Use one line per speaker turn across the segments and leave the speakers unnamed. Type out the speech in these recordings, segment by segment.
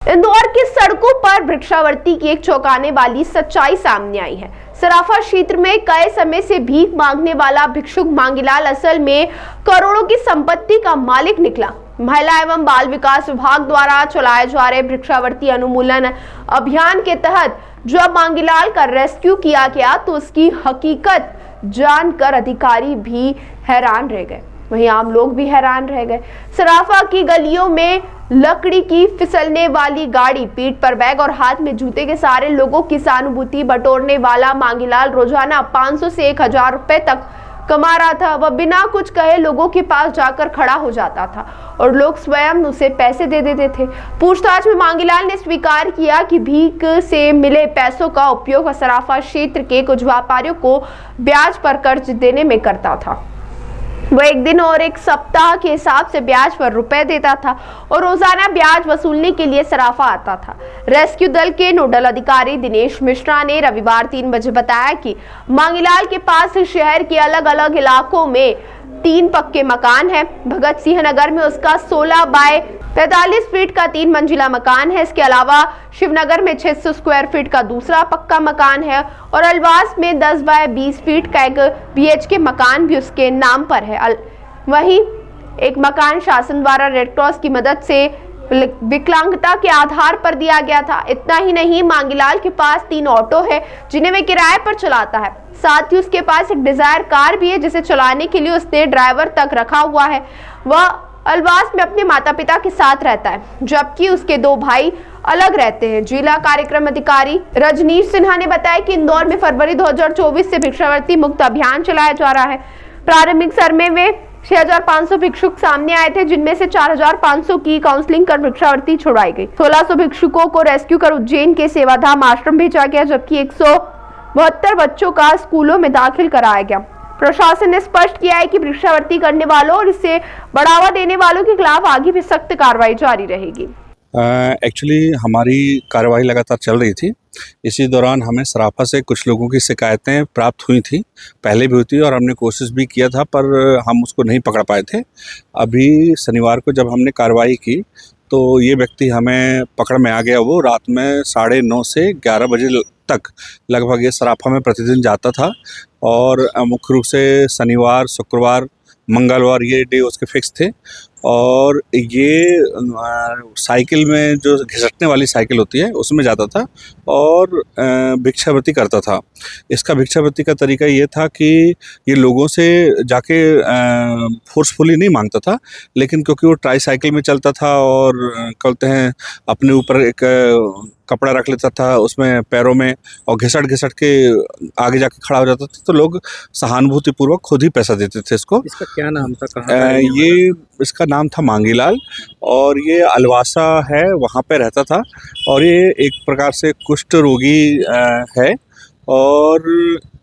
इंदौर की सड़कों पर भिक्षावृत्ति की एक चौंकाने वाली सच्चाई सामने आई है। सराफा क्षेत्र में कई समय से भीख मांगने वाला भिक्षुक मांगीलाल असल में करोड़ों की संपत्ति का मालिक निकला। महिला एवं बाल विकास विभाग द्वारा चलाए जा रहे भिक्षावृत्ति अनुमूलन अभियान के तहत जब मांगीलाल का रेस्क्यू किया गया तो उसकी हकीकत जानकर अधिकारी भी हैरान रह गए, वहीं आम लोग भी हैरान रह गए। सराफा की गलियों में लकड़ी की फिसलने वाली गाड़ी, पीठ पर बैग और हाथ में जूते के सारे लोगों की सहानुभूति बटोरने वाला मांगीलाल रोजाना 500 से 1000 रुपए तक कमा रहा था। वह बिना कुछ कहे लोगों के पास जाकर खड़ा हो जाता था और लोग स्वयं उसे पैसे दे देते थे। पूछताछ में मांगीलाल ने स्वीकार किया कि भीख से मिले पैसों का उपयोग सराफा क्षेत्र के कुछ व्यापारियों को ब्याज पर कर्ज देने में करता था। वह एक दिन और एक सप्ताह के हिसाब से ब्याज पर रुपए देता था और रोजाना ब्याज वसूलने के लिए सराफा आता था। रेस्क्यू दल के नोडल अधिकारी दिनेश मिश्रा ने रविवार 3 बजे बताया कि मांगीलाल के पास शहर के अलग अलग इलाकों में 3 पक्के मकान है। भगत सिंह नगर में उसका 16 बाय 45 फीट का 3 मंजिला मकान है। इसके अलावा शिवनगर में 600 स्क्वायर फीट का दूसरा पक्का मकान है और अलवास में 10 बाय 20 फीट का एक BHK मकान भी उसके नाम पर है। वहीं एक मकान शासन द्वारा रेड क्रॉस की मदद से विकलांगता के आधार पर दिया गया था। इतना ही नहीं, मांगीलाल के पास 3 ऑटो है जिन्हें वे किराए पर चलाता है। साथ ही उसके पास एक डिजायर कार भी है जिसे चलाने के लिए उसने ड्राइवर तक रखा हुआ है। वह अलवास में अपने माता पिता के साथ रहता है, जबकि उसके 2 भाई अलग रहते हैं। जिला कार्यक्रम अधिकारी रजनीश सिन्हा ने बताया कि इंदौर में फरवरी 2024 से भिक्षावृत्ति मुक्त अभियान चलाया जा रहा है। प्रारंभिक सर्वे में 6500 भिक्षुक सामने आए थे, जिनमें से 4500 की काउंसलिंग कर भिक्षावृत्ति छुड़ाई गई। 1600 भिक्षुकों को रेस्क्यू कर उज्जैन के सेवाधाम आश्रम भेजा गया, जबकि 172 बच्चों का स्कूलों में दाखिल कराया गया। प्रशासन ने स्पष्ट किया है कि भिक्षावृत्ति करने वालों और इसे बढ़ावा देने वालों के खिलाफ आगे भी सख्त कार्रवाई जारी रहेगी।
एक्चुअली हमारी कार्रवाई लगातार चल रही थी। इसी दौरान हमें सराफा से कुछ लोगों की शिकायतें प्राप्त हुई थी, पहले भी हुई थी और हमने कोशिश भी किया था, पर हम उसको नहीं पकड़ पाए थे। अभी शनिवार को जब हमने कार्रवाई की तो ये व्यक्ति हमें पकड़ में आ गया। वो रात में 9:30 से 11 बजे तक लगभग ये सराफा में प्रतिदिन जाता था और मुख्य रूप से शनिवार, शुक्रवार, मंगलवार ये डे उसके फिक्स थे। और ये साइकिल में जो घिसटने वाली साइकिल होती है उसमें जाता था और भिक्षावृत्ति करता था। इसका भिक्षावृत्ति का तरीका ये था कि ये लोगों से जाके फोर्सफुली नहीं मांगता था, लेकिन क्योंकि वो ट्राईसाइकिल में चलता था और कहते हैं अपने ऊपर एक कपड़ा रख लेता था उसमें पैरों में और घिसट घिसट के आगे जाके खड़ा हो जाता था, तो लोग सहानुभूतिपूर्वक खुद ही पैसा देते थे इसको।
इसका क्या नाम था? कहाँ
ये इसका नाम था मांगीलाल और ये अलवासा है, वहाँ पे रहता था और ये एक प्रकार से कुष्ठ रोगी है। और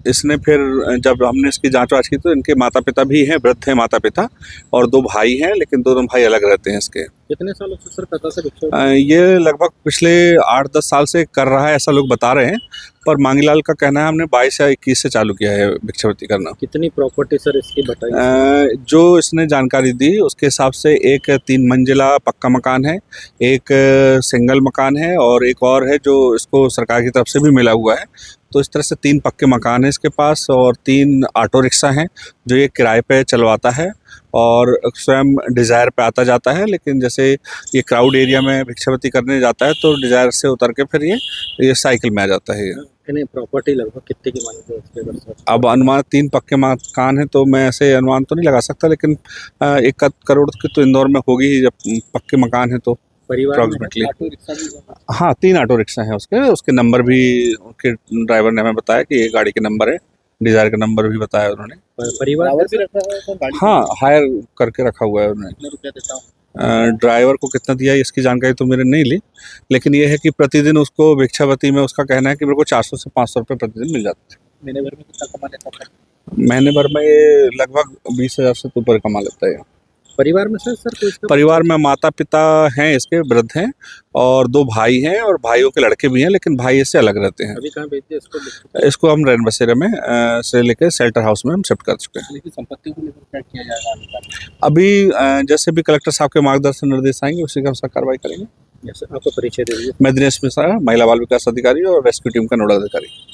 इसने फिर जब हमने इसकी जांच वाच की तो इनके माता पिता भी हैं, वृद्ध हैं माता पिता, और 2 भाई हैं, लेकिन दोनों भाई अलग रहते हैं इसके।
कितने सालों से सर करता था?
ये लगभग पिछले 8-10 साल से कर रहा है, ऐसा लोग बता रहे हैं, पर मांगीलाल का कहना है हमने 22 या 21 से चालू किया है भिक्षावृत्ति करना।
कितनी प्रॉपर्टी सर इसकी बताइए?
जो इसने जानकारी दी उसके हिसाब से एक 3 मंजिला पक्का मकान है, एक सिंगल मकान है और एक और है जो इसको सरकार की तरफ से भी मिला हुआ है। तो इस तरह से 3 पक्के मकान है इसके पास और 3 ऑटो रिक्शा हैं जो ये किराए पे चलवाता है और स्वयं डिज़ायर पे आता जाता है। लेकिन जैसे ये क्राउड एरिया में भिक्षावृत्ति करने जाता है तो डिज़ायर से उतर के फिर ये साइकिल में आ जाता है।
प्रॉपर्टी लगभग कितने की मानी है?
अब अनुमान 3 पक्के मकान है तो मैं ऐसे अनुमान तो नहीं लगा सकता, लेकिन 1 करोड़ की तो इंदौर में होगी ही जब पक्के मकान है तो अप्रॉक्सीमेटली। हाँ, 3 ऑटो रिक्शा हैं उसके नंबर भी उनके ड्राइवर ने हमें बताया कि ये गाड़ी के नंबर है, डिजायर का नंबर भी बताया उन्होंने।
परिवार भी रखा है?
हाँ, हायर करके रखा हुआ है उन्होंने। ड्राइवर को कितना दिया इसकी जानकारी तो मेरे नहीं ली, लेकिन ये है कि प्रतिदिन उसको भिक्षावृत्ति में उसका कहना है कि मेरे को 400 से 500 रुपये प्रतिदिन मिल जाते थे।
महीने भर में कितना कमा लेता था?
महीने भर में ये लगभग 20,000 से ऊपर कमा लेता है।
परिवार में सर
परिवार में माता पिता हैं, इसके वृद्ध हैं और 2 भाई हैं और भाइयों के लड़के भी हैं, लेकिन भाई इससे अलग रहते हैं।
अभी कहाँ भेजते हैं
इसको हम रैन बसेरे में से लेकर शेल्टर हाउस में हम शिफ्ट कर चुके हैं।
संपत्ति को लेकर क्या किया जाएगा?
अभी जैसे भी कलेक्टर साहब के मार्गदर्शन निर्देश आएंगे उसी के अनुसार कार्रवाई करेंगे।
Yes, sir. आपका परिचय दे दीजिए।
मैं दिनेश मिश्रा, महिला बाल विकास अधिकारी और रेस्क्यू टीम का नोडल अधिकारी।